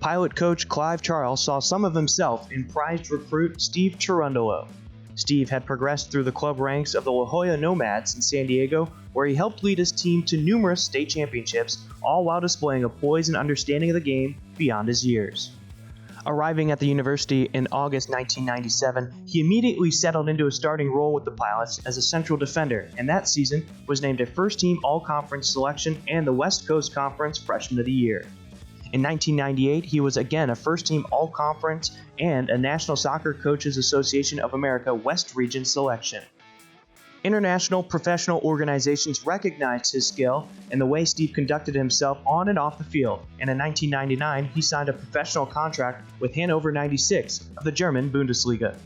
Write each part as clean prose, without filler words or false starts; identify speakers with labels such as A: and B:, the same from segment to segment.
A: Pilot coach Clive Charles saw some of himself in prized recruit Steve Cherundolo. Steve had progressed through the club ranks of the La Jolla Nomads in San Diego, where he helped lead his team to numerous state championships, all while displaying a poise and understanding of the game beyond his years. Arriving at the university in August 1997, he immediately settled into a starting role with the Pilots as a central defender, and that season was named a first-team All-Conference selection and the West Coast Conference Freshman of the Year. In 1998, he was again a first-team All-Conference and a National Soccer Coaches Association of America West Region selection. International professional organizations recognized his skill and the way Steve conducted himself on and off the field, and in 1999, he signed a professional contract with Hannover 96 of the German Bundesliga.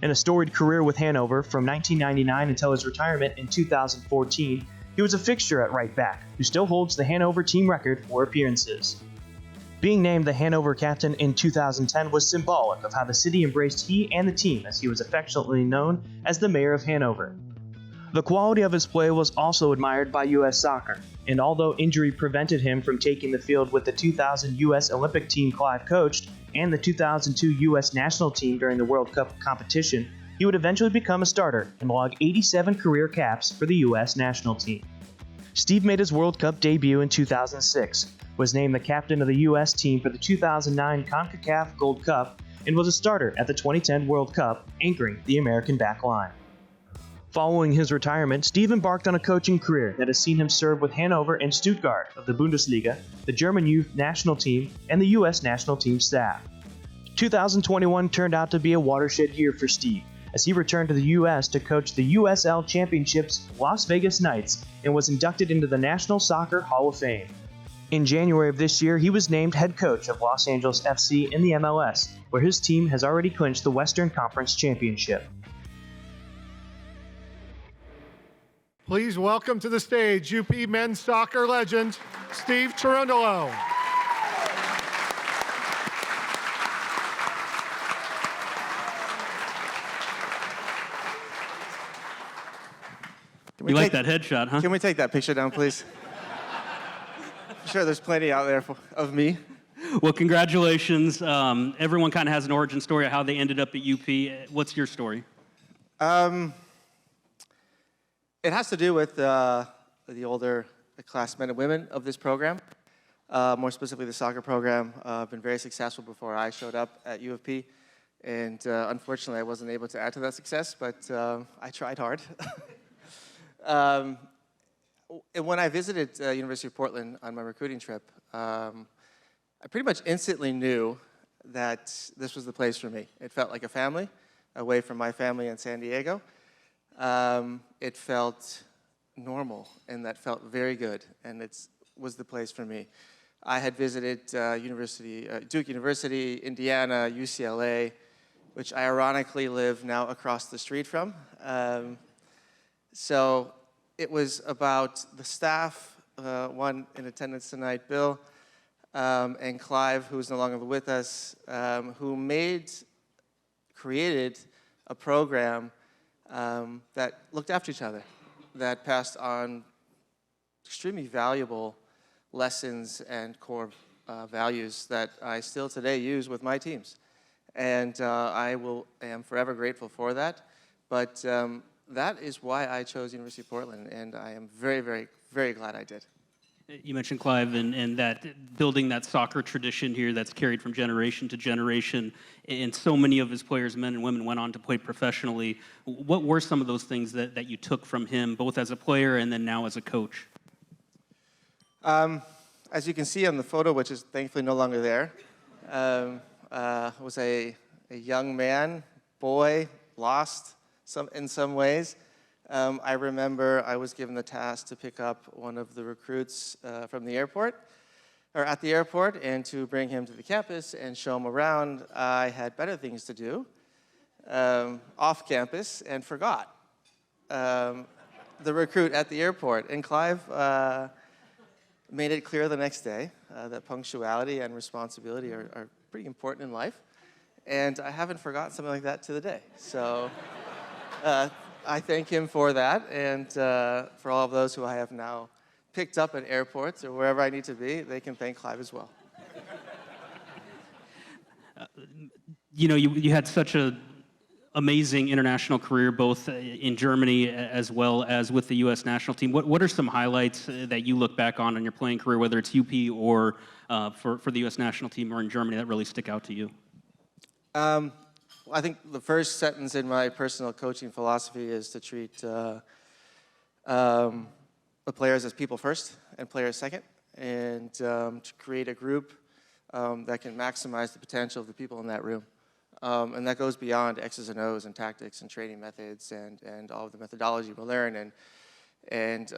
A: In a storied career with Hannover from 1999 until his retirement in 2014, he was a fixture at right back, who still holds the Hannover team record for appearances. Being named the Hannover captain in 2010 was symbolic of how the city embraced he and the team, as he was affectionately known as the Mayor of Hannover. The quality of his play was also admired by U.S. soccer, and although injury prevented him from taking the field with the 2000 U.S. Olympic team Clive coached and the 2002 U.S. national team during the World Cup competition, he would eventually become a starter and log 87 career caps for the U.S. national team. Steve made his World Cup debut in 2006, was named the captain of the U.S. team for the 2009 CONCACAF Gold Cup, and was a starter at the 2010 World Cup, anchoring the American back line. Following his retirement, Steve embarked on a coaching career that has seen him serve with Hannover and Stuttgart of the Bundesliga, the German youth national team, and the U.S. national team staff. 2021 turned out to be a watershed year for Steve, as he returned to the U.S. to coach the USL Championships Las Vegas Knights and was inducted into the National Soccer Hall of Fame. In January of this year, he was named head coach of Los Angeles FC in the MLS, where his team has already clinched the Western Conference Championship.
B: Please welcome to the stage UP men's soccer legend, Steve Cherundolo.
C: You like that headshot, huh?
D: Can we take that picture down, please? I'm sure there's plenty out there of me.
C: Well, congratulations. Everyone kind of has an origin story of how they ended up at UP. What's your story?
D: It has to do with the older classmen and women of this program, more specifically the soccer program. Been very successful before I showed up at U of P, and unfortunately I wasn't able to add to that success, but I tried hard. When I visited University of Portland on my recruiting trip, I pretty much instantly knew that this was the place for me. It felt like a family, away from my family in San Diego. It felt normal, and that felt very good, and it was the place for me. I had visited Duke University, Indiana, UCLA, which I ironically live now across the street from. So it was about the staff, one in attendance tonight, Bill, and Clive, who's no longer with us, who created a program that looked after each other, that passed on extremely valuable lessons and core values that I still today use with my teams. And I am forever grateful for that. But that is why I chose University of Portland, and I am very, very, very glad I did.
C: You mentioned Clive and that building that soccer tradition here that's carried from generation to generation, and so many of his players, men and women, went on to play professionally. What were some of those things that you took from him, both as a player and then now as a coach?
D: As you can see on the photo, which is thankfully no longer there, was a young man, boy, lost in some ways. I remember I was given the task to pick up one of the recruits from the airport, or at the airport, and to bring him to the campus and show him around. I had better things to do off campus and forgot the recruit at the airport. And Clive made it clear the next day that punctuality and responsibility are pretty important in life. And I haven't forgotten something like that to the day. So I thank him for that, and for all of those who I have now picked up at airports or wherever I need to be, they can thank Clive as well.
C: You had such a amazing international career, both in Germany as well as with the U.S. national team. What are some highlights that you look back on in your playing career, whether it's UP or for the U.S. national team or in Germany, that really stick out to you?
D: Well, I think the first sentence in my personal coaching philosophy is to treat the players as people first and players second, and to create a group that can maximize the potential of the people in that room. And that goes beyond X's and O's and tactics and training methods and all of the methodology we learn and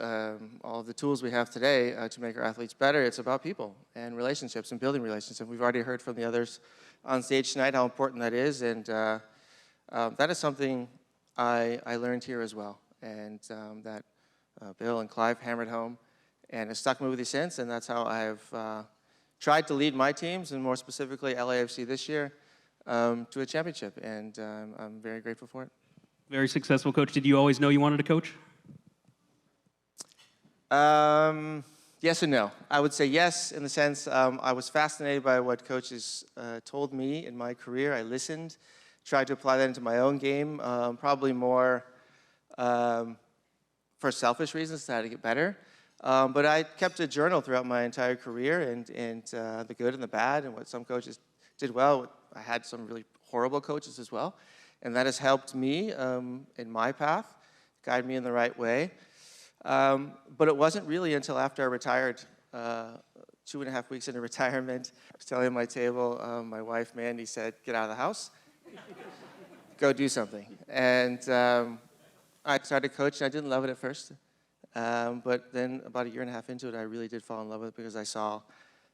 D: all of the tools we have today to make our athletes better. It's about people and relationships and building relationships. We've already heard from the others on stage tonight how important that is, and that is something I learned here as well, and that Bill and Clive hammered home, and it's stuck with me since, and that's how I've tried to lead my teams, and more specifically LAFC this year, to a championship, and I'm very grateful for it.
C: Very successful coach. Did you always know you wanted to coach?
D: Yes and no. I would say yes in the sense I was fascinated by what coaches told me in my career. I listened, tried to apply that into my own game, probably more for selfish reasons, to how to get better. But I kept a journal throughout my entire career, and the good and the bad, and what some coaches did well. I had some really horrible coaches as well, and that has helped me in my path, guide me in the right way. But it wasn't really until after I retired, 2.5 weeks into retirement, I was telling my table, my wife, Mandy, said, "Get out of the house, go do something." And I started coaching. I didn't love it at first, but then about 1.5 years into it, I really did fall in love with it because I saw,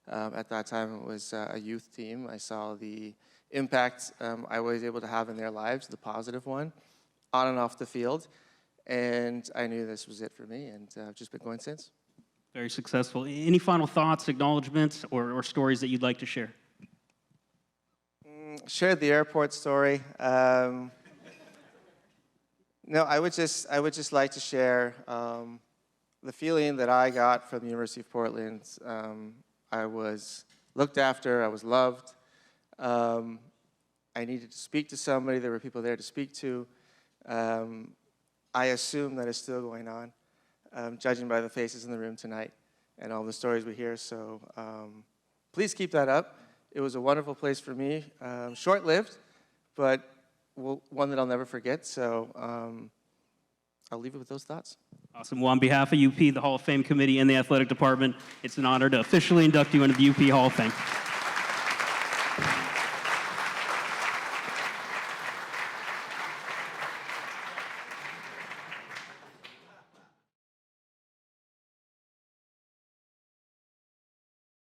D: at that time, it was a youth team. I saw the impact I was able to have in their lives, the positive one, on and off the field. And I knew this was it for me, and I've just been going since.
C: Very successful. Any final thoughts, acknowledgments, or stories that you'd like to share?
D: Shared the airport story. No, I would just like to share the feeling that I got from the University of Portland. I was looked after. I was loved. I needed to speak to somebody. There were people there to speak to. I assume that is still going on, judging by the faces in the room tonight and all the stories we hear. So please keep that up. It was a wonderful place for me, short-lived, but one that I'll never forget. So I'll leave it with those thoughts.
C: Awesome. Well, on behalf of UP, the Hall of Fame Committee, and the athletic department, it's an honor to officially induct you into the UP Hall of Fame.